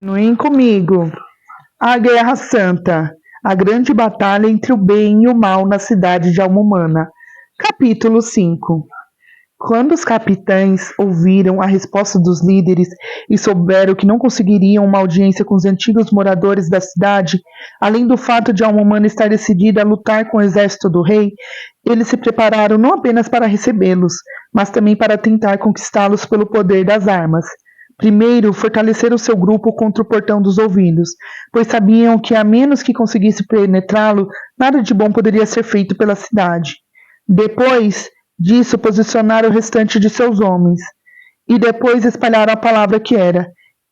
Continuem comigo. A Guerra Santa. A grande batalha entre o bem e o mal na cidade de Almumana. Capítulo 5. Quando os capitães ouviram a resposta dos líderes e souberam que não conseguiriam uma audiência com os antigos moradores da cidade, além do fato de Almumana estar decidida a lutar com o exército do rei, eles se prepararam não apenas para recebê-los, mas também para tentar conquistá-los pelo poder das armas. Primeiro, fortaleceram seu grupo contra o Portão dos Ouvidos, pois sabiam que, a menos que conseguisse penetrá-lo, nada de bom poderia ser feito pela cidade. Depois disso, posicionaram o restante de seus homens, e depois espalharam a palavra que era: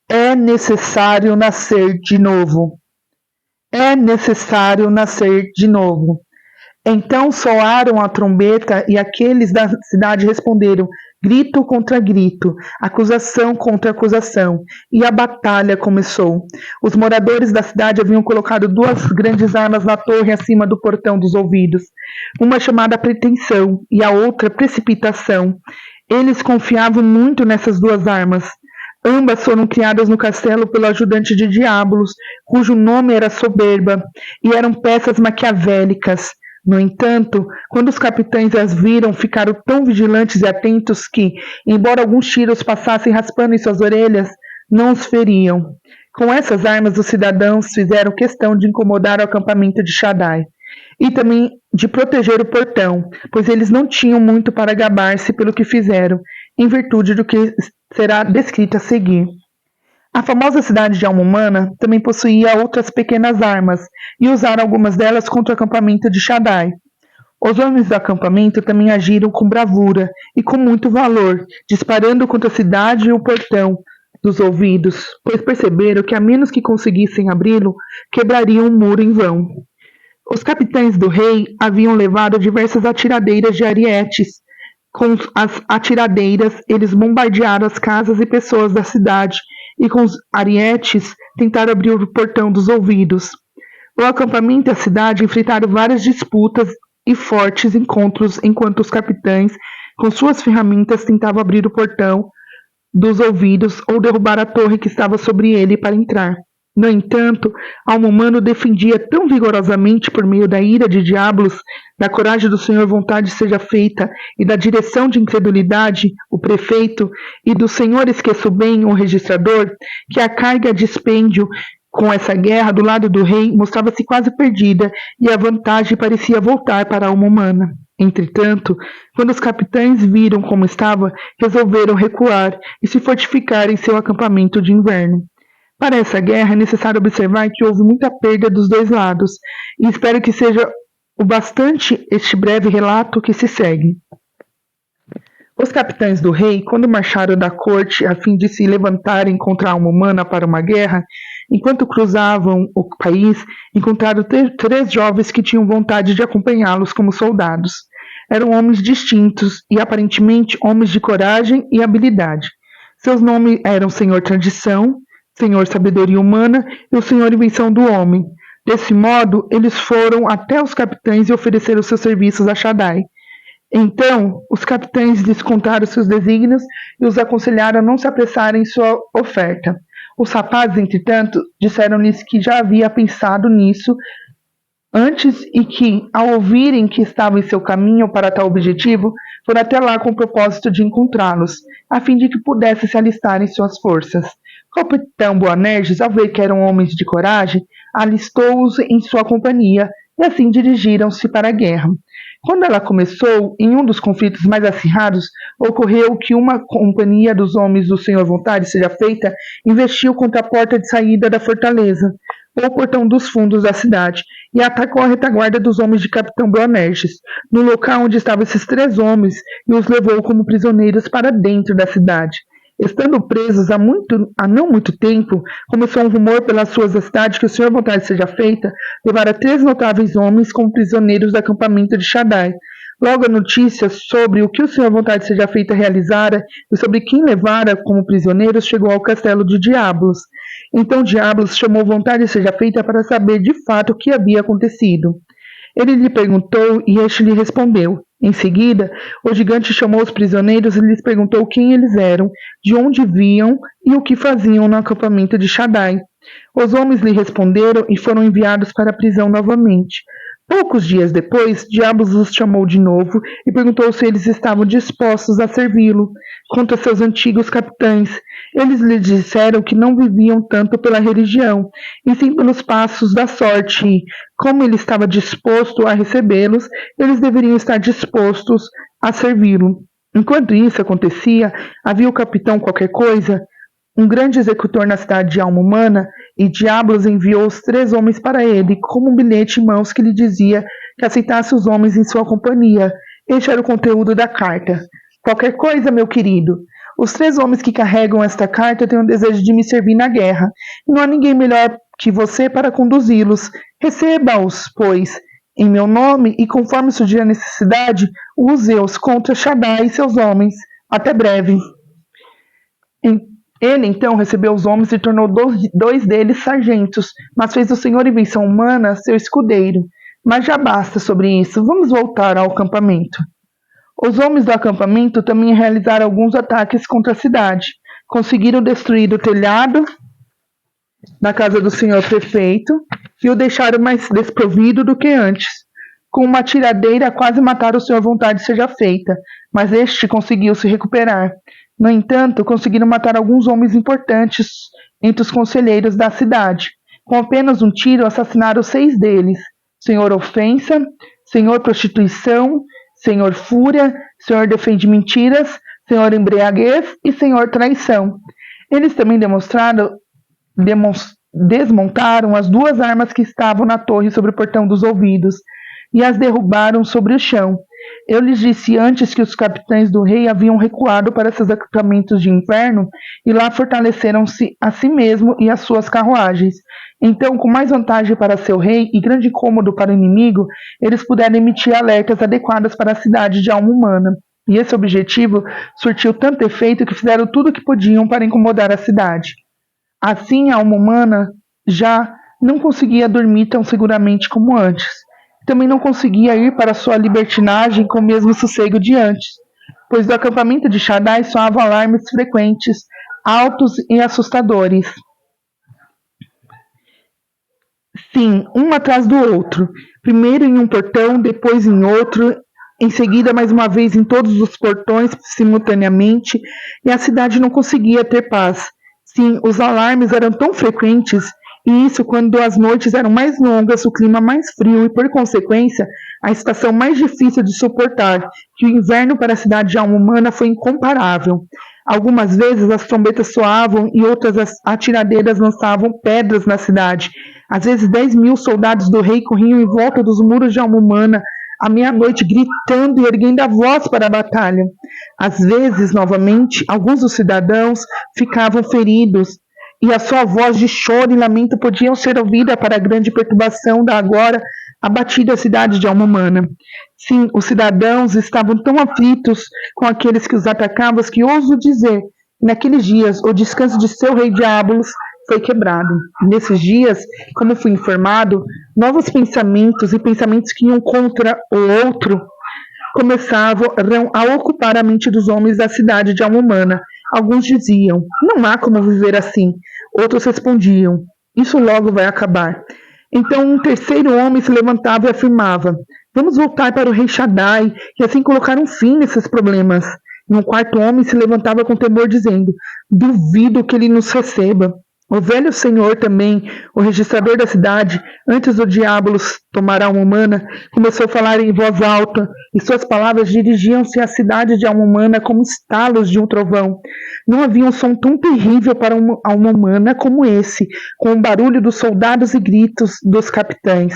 é necessário nascer de novo. É necessário nascer de novo. Então soaram a trombeta e aqueles da cidade responderam, grito contra grito, acusação contra acusação, e a batalha começou. Os moradores da cidade haviam colocado duas grandes armas na torre acima do portão dos ouvidos, uma chamada pretensão e a outra precipitação. Eles confiavam muito nessas duas armas. Ambas foram criadas no castelo pelo ajudante de Diabolos, cujo nome era Soberba, e eram peças maquiavélicas. No entanto, quando os capitães as viram, ficaram tão vigilantes e atentos que, embora alguns tiros passassem raspando em suas orelhas, não os feriam. Com essas armas, os cidadãos fizeram questão de incomodar o acampamento de Shaddai e também de proteger o portão, pois eles não tinham muito para gabar-se pelo que fizeram, em virtude do que será descrito a seguir. A famosa cidade de Almumana também possuía outras pequenas armas, e usaram algumas delas contra o acampamento de Shaddai. Os homens do acampamento também agiram com bravura e com muito valor, disparando contra a cidade e o portão dos ouvidos, pois perceberam que, a menos que conseguissem abri-lo, quebrariam o muro em vão. Os capitães do rei haviam levado diversas atiradeiras de arietes. Com as atiradeiras, eles bombardearam as casas e pessoas da cidade, e com os arietes tentaram abrir o portão dos ouvidos. O acampamento e a cidade enfrentaram várias disputas e fortes encontros enquanto os capitães, com suas ferramentas, tentavam abrir o portão dos ouvidos ou derrubar a torre que estava sobre ele para entrar. No entanto, Almumano defendia tão vigorosamente por meio da ira de Diabolos, da coragem do Senhor vontade seja feita, e da direção de incredulidade, o prefeito, e dos senhores que bem, o registrador, que a carga de dispêndio com essa guerra do lado do rei mostrava-se quase perdida, e a vantagem parecia voltar para a alma humana. Entretanto, quando os capitães viram como estava, resolveram recuar e se fortificar em seu acampamento de inverno. Para essa guerra é necessário observar que houve muita perda dos dois lados, e espero que seja o bastante este breve relato que se segue. Os capitães do rei, quando marcharam da corte a fim de se levantarem contra a alma humana para uma guerra, enquanto cruzavam o país, encontraram três jovens que tinham vontade de acompanhá-los como soldados. Eram homens distintos e aparentemente homens de coragem e habilidade. Seus nomes eram Senhor Tradição, Senhor Sabedoria Humana e o Senhor Invenção do Homem. Desse modo, eles foram até os capitães e ofereceram seus serviços a Shaddai. Então, os capitães lhes contaram seus desígnios e os aconselharam a não se apressarem em sua oferta. Os rapazes, entretanto, disseram-lhes que já havia pensado nisso antes e que, ao ouvirem que estavam em seu caminho para tal objetivo, foram até lá com o propósito de encontrá-los, a fim de que pudessem se alistar em suas forças. O capitão Boanerges, ao ver que eram homens de coragem, alistou-os em sua companhia e assim dirigiram-se para a guerra. Quando ela começou, em um dos conflitos mais acirrados, ocorreu que uma companhia dos homens do Senhor Vontade seja feita investiu contra a porta de saída da fortaleza, ou portão dos fundos da cidade, e atacou a retaguarda dos homens de Capitão Boanerges, no local onde estavam esses três homens, e os levou como prisioneiros para dentro da cidade. Estando presos há não muito tempo, começou um rumor pelas ruas da cidade que o Senhor Vontade seja feita, levara três notáveis homens como prisioneiros do acampamento de Shaddai. Logo a notícia sobre o que o Senhor Vontade seja feita realizara e sobre quem levara como prisioneiros chegou ao castelo de Diabolos. Então Diabolos chamou Vontade seja feita para saber de fato o que havia acontecido. Ele lhe perguntou e este lhe respondeu. Em seguida, o gigante chamou os prisioneiros e lhes perguntou quem eles eram, de onde vinham e o que faziam no acampamento de Shaddai. Os homens lhe responderam e foram enviados para a prisão novamente. Poucos dias depois, Diabos os chamou de novo e perguntou se eles estavam dispostos a servi-lo. Quanto a seus antigos capitães, eles lhe disseram que não viviam tanto pela religião, e sim pelos passos da sorte, e, como ele estava disposto a recebê-los, eles deveriam estar dispostos a servi-lo. Enquanto isso acontecia, havia o capitão qualquer coisa, um grande executor na cidade de Alma Humana, e Diablos enviou os 3 homens para ele, com um bilhete em mãos que lhe dizia que aceitasse os homens em sua companhia. Este era o conteúdo da carta. Qualquer coisa, meu querido. Os 3 homens que carregam esta carta têm o desejo de me servir na guerra. Não há ninguém melhor que você para conduzi-los. Receba-os, pois, em meu nome, e conforme surgir a necessidade, use-os contra Shaddai e seus homens. Até breve. Ele então recebeu os homens e tornou 2 deles sargentos, mas fez do senhor Invenção Humana seu escudeiro. Mas já basta sobre isso, vamos voltar ao acampamento. Os homens do acampamento também realizaram alguns ataques contra a cidade. Conseguiram destruir o telhado da casa do senhor prefeito e o deixaram mais desprovido do que antes. Com uma tiradeira quase mataram o senhor Vontade seja feita, mas este conseguiu se recuperar. No entanto, conseguiram matar alguns homens importantes entre os conselheiros da cidade. Com apenas um tiro, assassinaram 6 deles: Senhor Ofensa, Senhor Prostituição, Senhor Fúria, Senhor Defende Mentiras, Senhor Embriaguez e Senhor Traição. Eles também desmontaram as 2 armas que estavam na torre sobre o portão dos ouvidos e as derrubaram sobre o chão. Eu lhes disse antes que os capitães do rei haviam recuado para seus acampamentos de inverno e lá fortaleceram-se a si mesmo e as suas carruagens. Então, com mais vantagem para seu rei e grande incômodo para o inimigo, eles puderam emitir alertas adequadas para a cidade de Alma Humana. E esse objetivo surtiu tanto efeito que fizeram tudo o que podiam para incomodar a cidade. Assim, a Alma Humana já não conseguia dormir tão seguramente como antes. Também não conseguia ir para sua libertinagem com o mesmo sossego de antes, pois do acampamento de Shaddai soavam alarmes frequentes, altos e assustadores. Sim, um atrás do outro, primeiro em um portão, depois em outro, em seguida mais uma vez em todos os portões simultaneamente, e a cidade não conseguia ter paz. Sim, os alarmes eram tão frequentes, e isso quando as noites eram mais longas, o clima mais frio e, por consequência, a estação mais difícil de suportar, que o inverno para a cidade de Alma Humana foi incomparável. Algumas vezes as trombetas soavam e outras as atiradeiras lançavam pedras na cidade. Às vezes 10.000 soldados do rei corriam em volta dos muros de Alma Humana à meia-noite, gritando e erguendo a voz para a batalha. Às vezes, novamente, alguns dos cidadãos ficavam feridos, e a sua voz de choro e lamento podiam ser ouvida para a grande perturbação da agora abatida cidade de Alma Humana. Sim, os cidadãos estavam tão aflitos com aqueles que os atacavam que ouso dizer, naqueles dias, o descanso de seu rei Diabolos foi quebrado. Nesses dias, como fui informado, novos pensamentos e pensamentos que iam contra o outro começavam a ocupar a mente dos homens da cidade de Alma Humana. Alguns diziam, não há como viver assim. Outros respondiam, isso logo vai acabar. Então um terceiro homem se levantava e afirmava, vamos voltar para o rei Shaddai e assim colocar um fim nesses problemas. E um quarto homem se levantava com temor dizendo, duvido que ele nos receba. O velho senhor também, o registrador da cidade, antes do Diabolos tomar a alma humana, começou a falar em voz alta, e suas palavras dirigiam-se à cidade de alma humana como estalos de um trovão. Não havia um som tão terrível para uma alma humana como esse, com o barulho dos soldados e gritos dos capitães.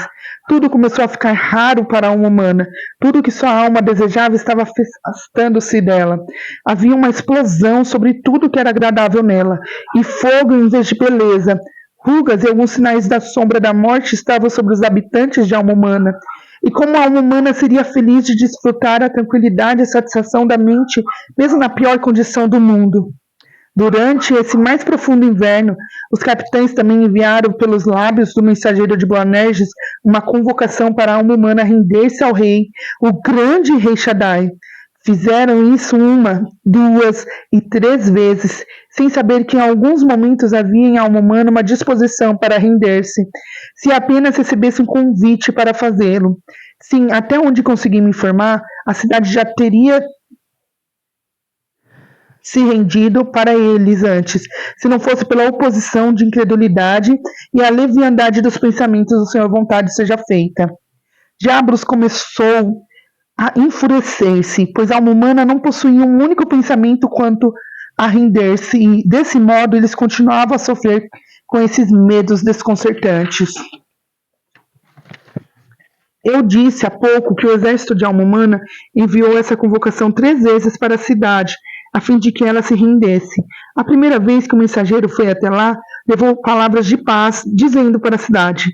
Tudo começou a ficar raro para a alma humana. Tudo que sua alma desejava estava afastando-se dela. Havia uma explosão sobre tudo que era agradável nela, e fogo em vez de beleza. Rugas e alguns sinais da sombra da morte estavam sobre os habitantes de alma humana. E como a alma humana seria feliz de desfrutar a tranquilidade e a satisfação da mente, mesmo na pior condição do mundo. Durante esse mais profundo inverno, os capitães também enviaram pelos lábios do mensageiro de Boanerges uma convocação para a alma humana render-se ao rei, o grande rei Shaddai. Fizeram isso 1, 2 e 3 vezes, sem saber que em alguns momentos havia em alma humana uma disposição para render-se, se apenas recebesse um convite para fazê-lo. Sim, até onde consegui me informar, a cidade já teria se rendido para eles antes, se não fosse pela oposição de incredulidade e a leviandade dos pensamentos do Senhor, vontade seja feita. Diablos começou a enfurecer-se, pois a alma humana não possuía um único pensamento quanto a render-se, e desse modo eles continuavam a sofrer com esses medos desconcertantes. Eu disse há pouco que o exército de alma humana enviou essa convocação 3 vezes para a cidade, a fim de que ela se rendesse. A primeira vez que o mensageiro foi até lá, levou palavras de paz, dizendo para a cidade: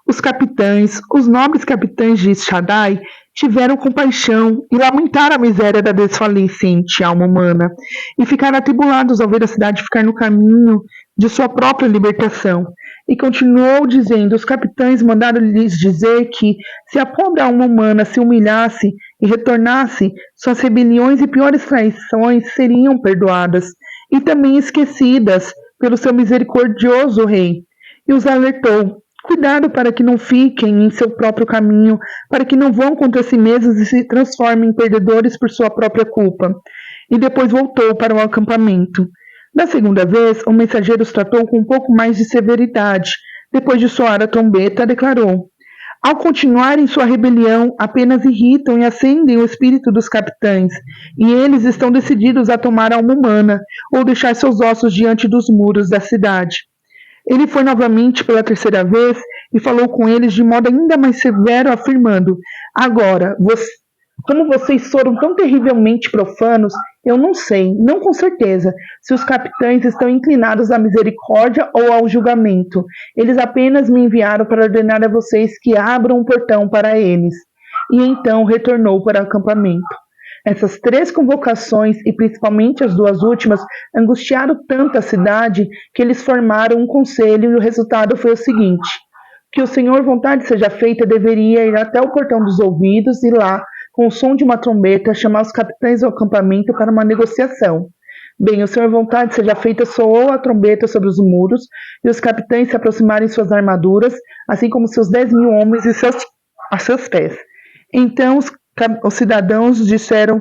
os capitães, os nobres capitães de Shaddai, tiveram compaixão e lamentaram a miséria da desfalecente alma humana, e ficaram atribulados ao ver a cidade ficar no caminho de sua própria libertação. E continuou dizendo: os capitães mandaram lhes dizer que, se a pobre alma humana se humilhasse e retornasse, suas rebeliões e piores traições seriam perdoadas e também esquecidas pelo seu misericordioso rei. E os alertou: cuidado para que não fiquem em seu próprio caminho, para que não vão contra si mesmos e se transformem em perdedores por sua própria culpa. E depois voltou para o acampamento. Da segunda vez, o mensageiro os tratou com um pouco mais de severidade. Depois de soar a trombeta, declarou: ao continuarem sua rebelião, apenas irritam e acendem o espírito dos capitães, e eles estão decididos a tomar a alma humana, ou deixar seus ossos diante dos muros da cidade. Ele foi novamente pela 3ª vez e falou com eles de modo ainda mais severo, afirmando: agora, como vocês foram tão terrivelmente profanos, eu não sei, não com certeza, se os capitães estão inclinados à misericórdia ou ao julgamento. Eles apenas me enviaram para ordenar a vocês que abram um portão para eles. E então retornou para o acampamento. Essas 3 convocações, e principalmente as 2 últimas, angustiaram tanto a cidade que eles formaram um conselho e o resultado foi o seguinte: que o Senhor, vontade seja feita, deveria ir até o portão dos ouvidos e lá, com o som de uma trombeta, chamar os capitães do acampamento para uma negociação. Bem, o Senhor, vontade seja feita, soou a trombeta sobre os muros, e os capitães se aproximaram em suas armaduras, assim como seus 10.000 homens a seus pés. Então os cidadãos disseram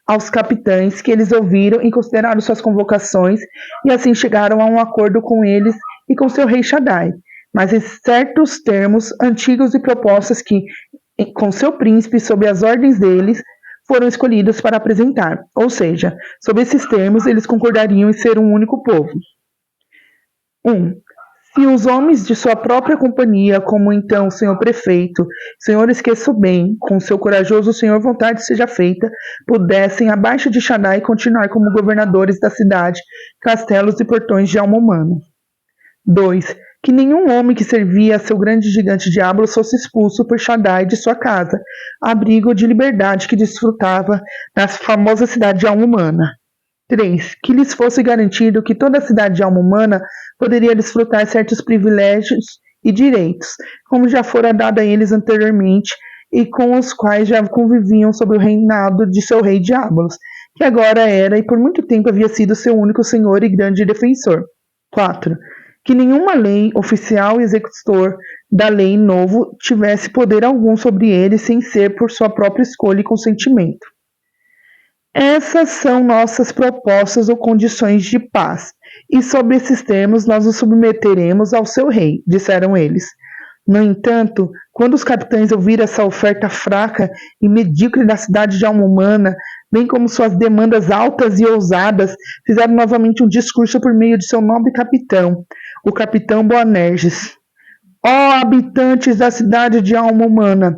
aos capitães que eles ouviram e consideraram suas convocações, e assim chegaram a um acordo com eles e com seu rei Shaddai, mas em certos termos antigos e propostas que, com seu príncipe, sob as ordens deles, foram escolhidos para apresentar. Ou seja, sob esses termos, eles concordariam em ser um único povo. 1. Se os homens de sua própria companhia, como então o senhor prefeito, senhor esqueço bem, com seu corajoso senhor vontade seja feita, pudessem, abaixo de Shaddai, continuar como governadores da cidade, castelos e portões de alma humana. 2. Que nenhum homem que servia a seu grande gigante diabo fosse expulso por Shaddai de sua casa, abrigo de liberdade que desfrutava na famosa cidade de alma humana. 3. Que lhes fosse garantido que toda a cidade de alma humana poderia desfrutar certos privilégios e direitos, como já fora dado a eles anteriormente, e com os quais já conviviam sob o reinado de seu rei Diabolos, que agora era e por muito tempo havia sido seu único senhor e grande defensor. 4. Que nenhuma lei, oficial e executor da lei novo tivesse poder algum sobre ele sem ser por sua própria escolha e consentimento. Essas são nossas propostas ou condições de paz, e sob esses termos nós nos submeteremos ao seu rei, disseram eles. No entanto, quando os capitães ouviram essa oferta fraca e medíocre da cidade de alma humana, bem como suas demandas altas e ousadas, fizeram novamente um discurso por meio de seu nobre capitão, o capitão Boanerges. Ó habitantes da cidade de alma humana,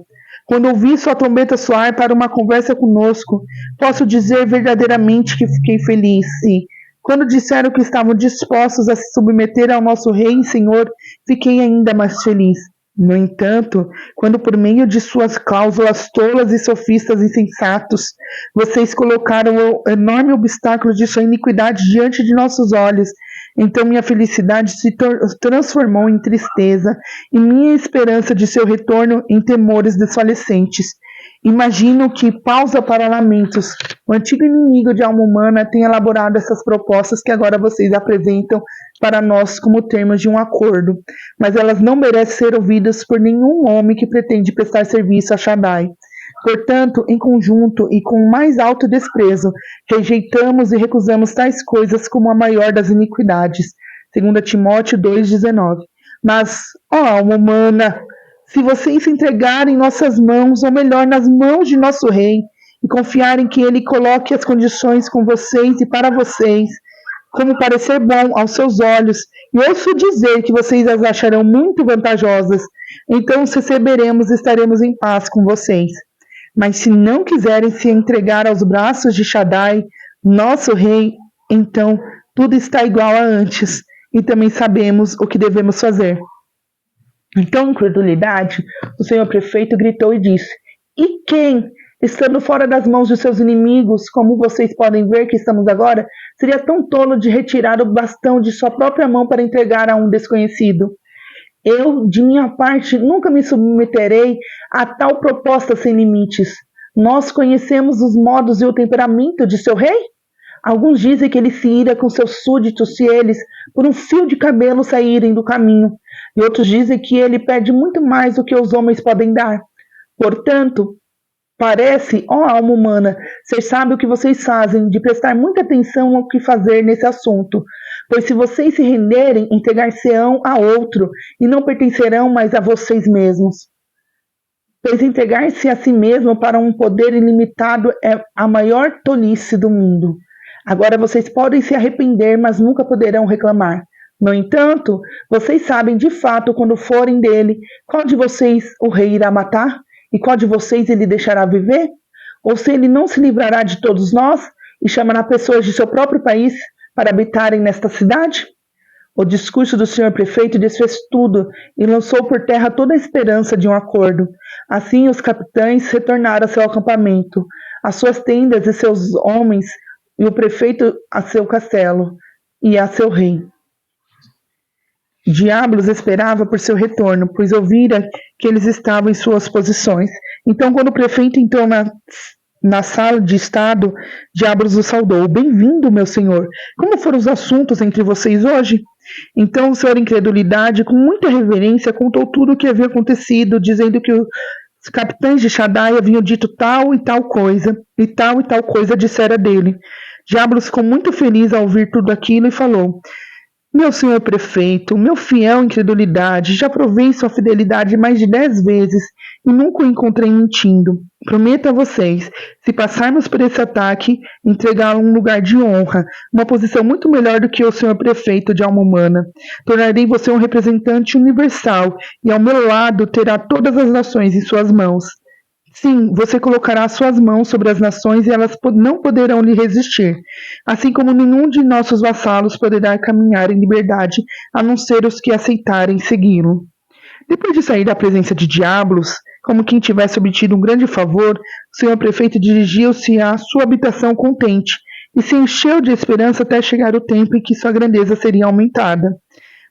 quando ouvi sua trombeta soar para uma conversa conosco, posso dizer verdadeiramente que fiquei feliz e, quando disseram que estavam dispostos a se submeter ao nosso rei e senhor, fiquei ainda mais feliz. No entanto, quando por meio de suas cláusulas tolas e sofistas insensatos, vocês colocaram o enorme obstáculo de sua iniquidade diante de nossos olhos, então minha felicidade se transformou em tristeza e minha esperança de seu retorno em temores desfalecentes. Imagino que, pausa para lamentos, o antigo inimigo de alma humana tenha elaborado essas propostas que agora vocês apresentam para nós como termos de um acordo, mas elas não merecem ser ouvidas por nenhum homem que pretende prestar serviço a Shaddai. Portanto, em conjunto e com o mais alto desprezo, rejeitamos e recusamos tais coisas como a maior das iniquidades. 2 Timóteo 2,19. Mas, ó alma humana, se vocês se entregarem em nossas mãos, ou melhor, nas mãos de nosso rei, e confiarem que ele coloque as condições com vocês e para vocês, como parecer bom aos seus olhos, e ouço dizer que vocês as acharão muito vantajosas, então os receberemos e estaremos em paz com vocês. Mas se não quiserem se entregar aos braços de Shaddai, nosso rei, então tudo está igual a antes, e também sabemos o que devemos fazer. Então, incredulidade, o senhor prefeito gritou e disse: E quem, estando fora das mãos de seus inimigos, como vocês podem ver que estamos agora, seria tão tolo de retirar o bastão de sua própria mão para entregar a um desconhecido? Eu, de minha parte, nunca me submeterei a tal proposta sem limites. Nós conhecemos os modos e o temperamento de seu rei? Alguns dizem que ele se ira com seus súditos se eles, por um fio de cabelo, saírem do caminho, e outros dizem que ele pede muito mais do que os homens podem dar. Portanto, parece, ó alma humana, ser sábio o que vocês fazem, de prestar muita atenção ao que fazer nesse assunto, pois se vocês se renderem, entregar-se-ão a outro, e não pertencerão mais a vocês mesmos. Pois entregar-se a si mesmo para um poder ilimitado é a maior tolice do mundo. Agora vocês podem se arrepender, mas nunca poderão reclamar. No entanto, vocês sabem de fato, quando forem dele, qual de vocês o rei irá matar? E qual de vocês ele deixará viver? Ou se ele não se livrará de todos nós e chamará pessoas de seu próprio país para habitarem nesta cidade? O discurso do senhor prefeito desfez tudo e lançou por terra toda a esperança de um acordo. Assim, os capitães retornaram a seu acampamento, às suas tendas e seus homens, e o prefeito a seu castelo e a seu rei. Diablos esperava por seu retorno, pois ouvira que eles estavam em suas posições. Então, quando o prefeito entrou na sala de estado, Diablos o saudou. Bem-vindo, meu senhor. Como foram os assuntos entre vocês hoje? Então o senhor, incredulidade, com muita reverência, contou tudo o que havia acontecido, dizendo que os capitães de Shaddai haviam dito tal e tal coisa dissera dele. Diablos ficou muito feliz ao ouvir tudo aquilo e falou: Meu senhor prefeito, meu fiel incredulidade, já provei sua fidelidade mais de 10 vezes e nunca o encontrei mentindo. Prometo a vocês, se passarmos por esse ataque, entregá-lo um lugar de honra, uma posição muito melhor do que o senhor prefeito de alma humana. Tornarei você um representante universal e ao meu lado terá todas as nações em suas mãos. Sim, você colocará suas mãos sobre as nações e elas não poderão lhe resistir, assim como nenhum de nossos vassalos poderá caminhar em liberdade, a não ser os que aceitarem segui-lo. Depois de sair da presença de Diablos, como quem tivesse obtido um grande favor, o senhor prefeito dirigiu-se à sua habitação contente e se encheu de esperança até chegar o tempo em que sua grandeza seria aumentada.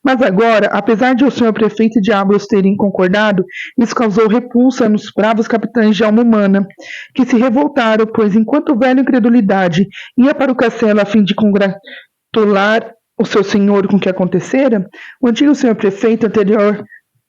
Mas agora, apesar de o senhor prefeito e Diablos terem concordado, isso causou repulsa nos bravos capitães de alma humana, que se revoltaram, pois enquanto o velho incredulidade ia para o castelo a fim de congratular o seu senhor com o que acontecera, o antigo senhor prefeito anterior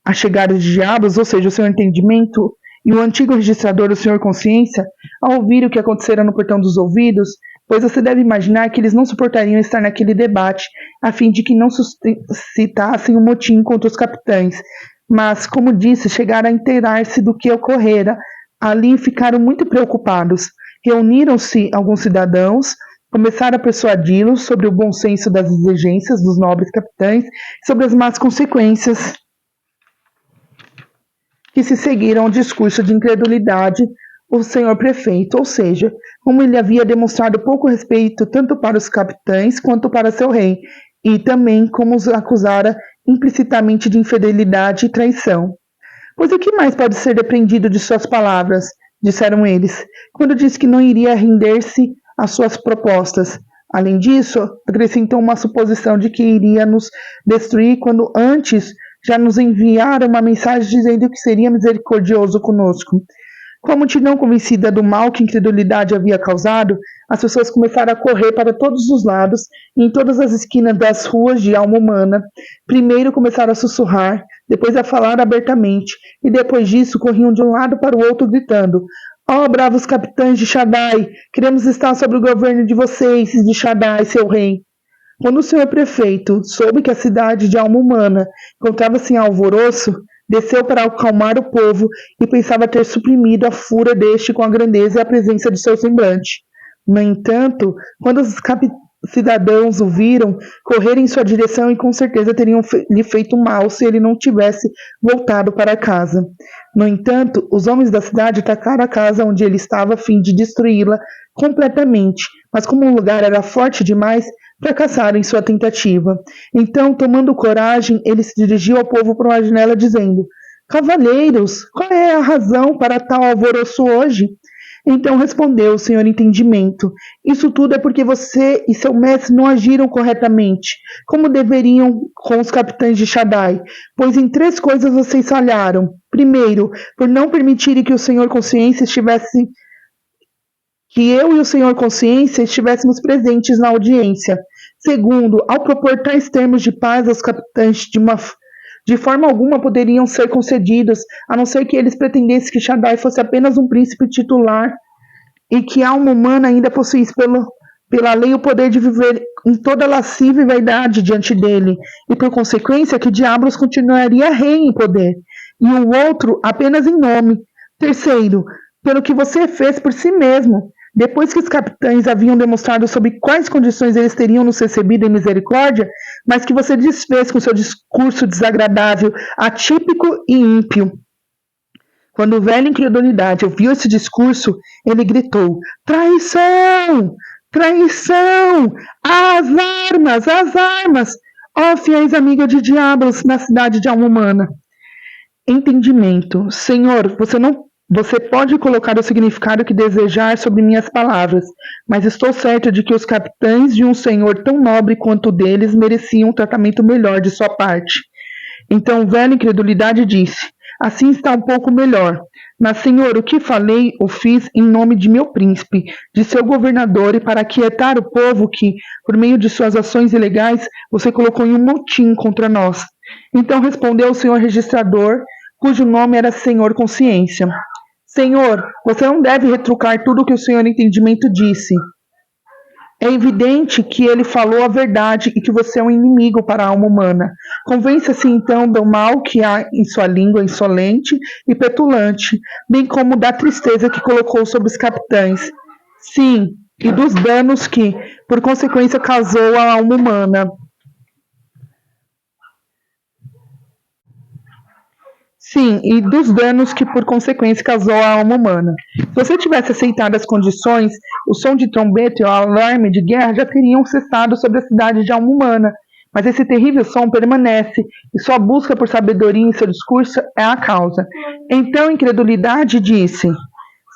à chegada de Diablos, ou seja, o seu entendimento, e o antigo registrador, o senhor consciência, ao ouvir o que acontecera no portão dos ouvidos, pois você deve imaginar que eles não suportariam estar naquele debate, a fim de que não suscitassem um motim contra os capitães. Mas, como disse, chegaram a inteirar-se do que ocorrera ali e ficaram muito preocupados. Reuniram-se alguns cidadãos, começaram a persuadi-los sobre o bom senso das exigências dos nobres capitães e sobre as más consequências que se seguiram ao discurso de incredulidade o senhor prefeito, ou seja, como ele havia demonstrado pouco respeito tanto para os capitães quanto para seu rei, e também como os acusara implicitamente de infidelidade e traição. Pois o que mais pode ser depreendido de suas palavras? Disseram eles, quando disse que não iria render-se às suas propostas. Além disso, acrescentou uma suposição de que iria nos destruir quando antes já nos enviara uma mensagem dizendo que seria misericordioso conosco. Com a multidão convencida do mal que a incredulidade havia causado, as pessoas começaram a correr para todos os lados e em todas as esquinas das ruas de alma humana. Primeiro começaram a sussurrar, depois a falar abertamente, e depois disso corriam de um lado para o outro gritando: Ó, bravos capitães de Shaddai, queremos estar sob o governo de vocês, de Shaddai, seu rei. Quando o senhor prefeito soube que a cidade de alma humana encontrava-se em alvoroço, desceu para acalmar o povo e pensava ter suprimido a fúria deste com a grandeza e a presença de seu semblante. No entanto, quando os cidadãos o viram, correram em sua direção e com certeza teriam lhe feito mal se ele não tivesse voltado para casa. No entanto, os homens da cidade atacaram a casa onde ele estava a fim de destruí-la completamente, mas como o lugar era forte demais, fracassaram em sua tentativa. Então, tomando coragem, ele se dirigiu ao povo por uma janela dizendo: Cavalheiros, qual é a razão para tal alvoroço hoje? Então respondeu o Senhor Entendimento: Isso tudo é porque você e seu mestre não agiram corretamente, como deveriam com os capitães de Shaddai, pois em 3 coisas vocês falharam. Primeiro, por não permitirem que o Senhor Consciência estivesse que eu e o Senhor Consciência estivéssemos presentes na audiência. Segundo, ao propor tais termos de paz aos capitães de forma alguma poderiam ser concedidos, a não ser que eles pretendessem que Shaddai fosse apenas um príncipe titular e que a alma humana ainda possuísse pela lei o poder de viver em toda lascívia e vaidade diante dele, e por consequência que Diablos continuaria rei em poder, e o outro apenas em nome. Terceiro, pelo que você fez por si mesmo, depois que os capitães haviam demonstrado sob quais condições eles teriam nos recebido em misericórdia, mas que você desfez com seu discurso desagradável, atípico e ímpio. Quando o velho incredulidade ouviu esse discurso, ele gritou: Traição! Traição! As armas! As armas! Ó fiéis amigos de Diablos na cidade de alma humana. Entendimento. Senhor, você pode colocar o significado que desejar sobre minhas palavras, mas estou certo de que os capitães de um senhor tão nobre quanto o deles mereciam um tratamento melhor de sua parte. Então o velho incredulidade disse: Assim está um pouco melhor. Mas, senhor, o que falei, o fiz em nome de meu príncipe, de seu governador, e para aquietar o povo que, por meio de suas ações ilegais, você colocou em um motim contra nós. Então respondeu o senhor registrador, cujo nome era Senhor Consciência: Senhor, você não deve retrucar tudo o que o Senhor Entendimento disse. É evidente que ele falou a verdade e que você é um inimigo para a alma humana. Convença-se então do mal que há em sua língua insolente e petulante, bem como da tristeza que colocou sobre os capitães. Sim, e dos danos que, por consequência, causou à alma humana. Sim, e dos danos que por consequência causou à alma humana. Se você tivesse aceitado as condições, o som de trombeta e o alarme de guerra já teriam cessado sobre a cidade de alma humana, mas esse terrível som permanece, e sua busca por sabedoria em seu discurso é a causa. Então a incredulidade disse: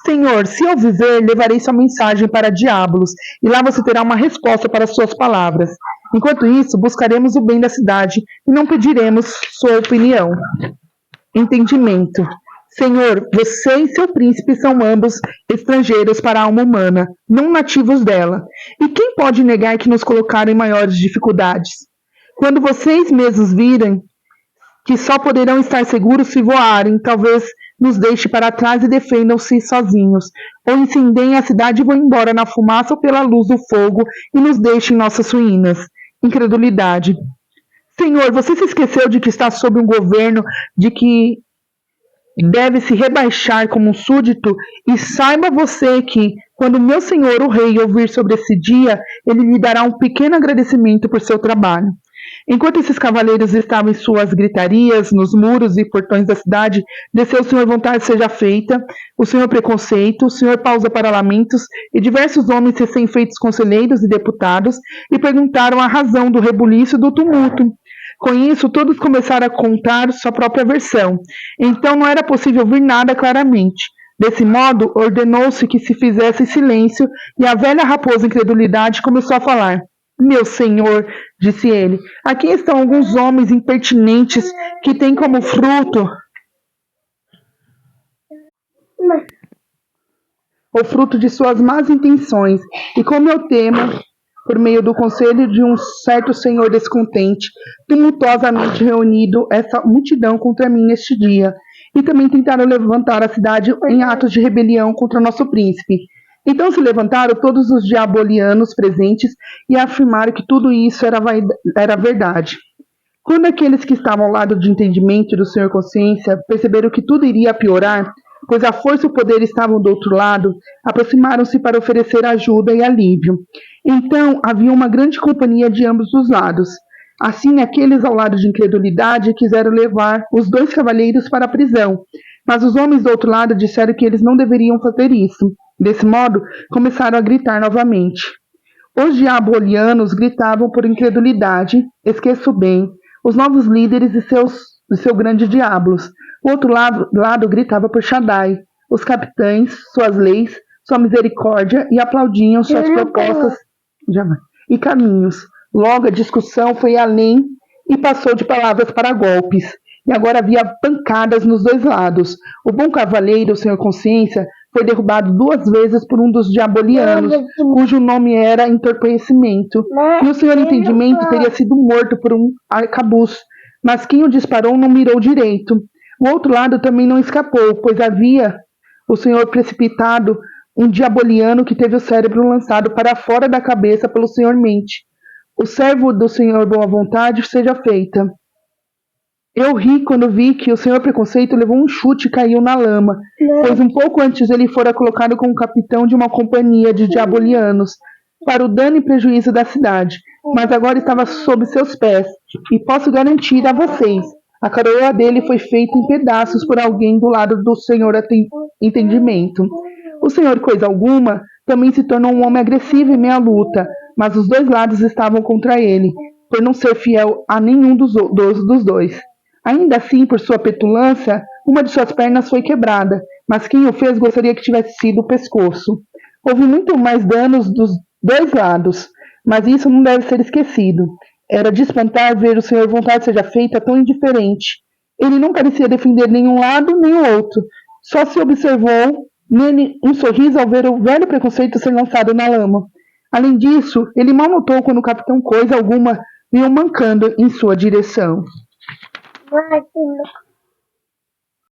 Senhor, se eu viver, levarei sua mensagem para Diablos, e lá você terá uma resposta para suas palavras. Enquanto isso, buscaremos o bem da cidade e não pediremos sua opinião. Entendimento. Senhor, você e seu príncipe são ambos estrangeiros para a alma humana, não nativos dela. E quem pode negar que nos colocaram em maiores dificuldades? Quando vocês mesmos virem que só poderão estar seguros se voarem, talvez nos deixe para trás e defendam-se sozinhos, ou incendiem a cidade e vão embora na fumaça ou pela luz do fogo e nos deixem nossas ruínas. Incredulidade. Senhor, você se esqueceu de que está sob um governo de que deve se rebaixar como um súdito? E saiba você que, quando meu senhor, o rei, ouvir sobre esse dia, ele lhe dará um pequeno agradecimento por seu trabalho. Enquanto esses cavaleiros estavam em suas gritarias, nos muros e portões da cidade, desceu o senhor vontade seja feita, o senhor preconceito, o senhor pausa para lamentos, e diversos homens recém-feitos conselheiros e deputados, e perguntaram a razão do rebuliço e do tumulto. Com isso, todos começaram a contar sua própria versão. Então não era possível ouvir nada claramente. Desse modo, ordenou-se que se fizesse silêncio, e a velha raposa incredulidade começou a falar. Meu senhor, disse ele, aqui estão alguns homens impertinentes que têm como fruto o fruto de suas más intenções, e como eu temo, por meio do conselho de um certo senhor descontente, tumultuosamente reunido essa multidão contra mim neste dia, e também tentaram levantar a cidade em atos de rebelião contra nosso príncipe. Então se levantaram todos os diabolianos presentes e afirmaram que tudo isso era verdade. Quando aqueles que estavam ao lado de entendimento do Senhor Consciência perceberam que tudo iria piorar, pois a força e o poder estavam do outro lado, aproximaram-se para oferecer ajuda e alívio. Então havia uma grande companhia de ambos os lados. Assim, aqueles ao lado de incredulidade quiseram levar os dois cavalheiros para a prisão, mas os homens do outro lado disseram que eles não deveriam fazer isso. Desse modo, começaram a gritar novamente. Os diabolianos gritavam por incredulidade, esqueço bem, os novos líderes e seu grande diablos. O outro lado gritava por Shaddai, os capitães, suas leis, sua misericórdia e aplaudiam suas propostas e caminhos. Logo a discussão foi além e passou de palavras para golpes. E agora havia pancadas nos dois lados. O bom cavaleiro, o Senhor Consciência, foi derrubado 2 vezes por um dos diabolianos, cujo nome era Entorpecimento. E o Senhor Entendimento teria sido morto por um arcabuz, mas quem o disparou não mirou direito. O outro lado também não escapou, pois havia o Senhor precipitado um diaboliano que teve o cérebro lançado para fora da cabeça pelo Senhor Mente. O servo do Senhor Boa Vontade seja feita. Eu ri quando vi que o Senhor Preconceito levou um chute e caiu na lama, pois um pouco antes ele fora colocado como capitão de uma companhia de diabolianos, para o dano e prejuízo da cidade, mas agora estava sob seus pés, e posso garantir a vocês, a coroa dele foi feita em pedaços por alguém do lado do Senhor Entendimento. O Senhor Coisa Alguma também se tornou um homem agressivo em meia luta, mas os dois lados estavam contra ele, por não ser fiel a nenhum dos dois. Ainda assim, por sua petulância, uma de suas pernas foi quebrada, mas quem o fez gostaria que tivesse sido o pescoço. Houve muito mais danos dos dois lados, mas isso não deve ser esquecido. Era de espantar ver o Senhor Vontade seja feita tão indiferente. Ele não parecia defender nenhum lado nem o outro. Só se observou nele um sorriso ao ver o velho preconceito ser lançado na lama. Além disso, ele mal notou quando o Capitão Coisa Alguma vinha mancando em sua direção.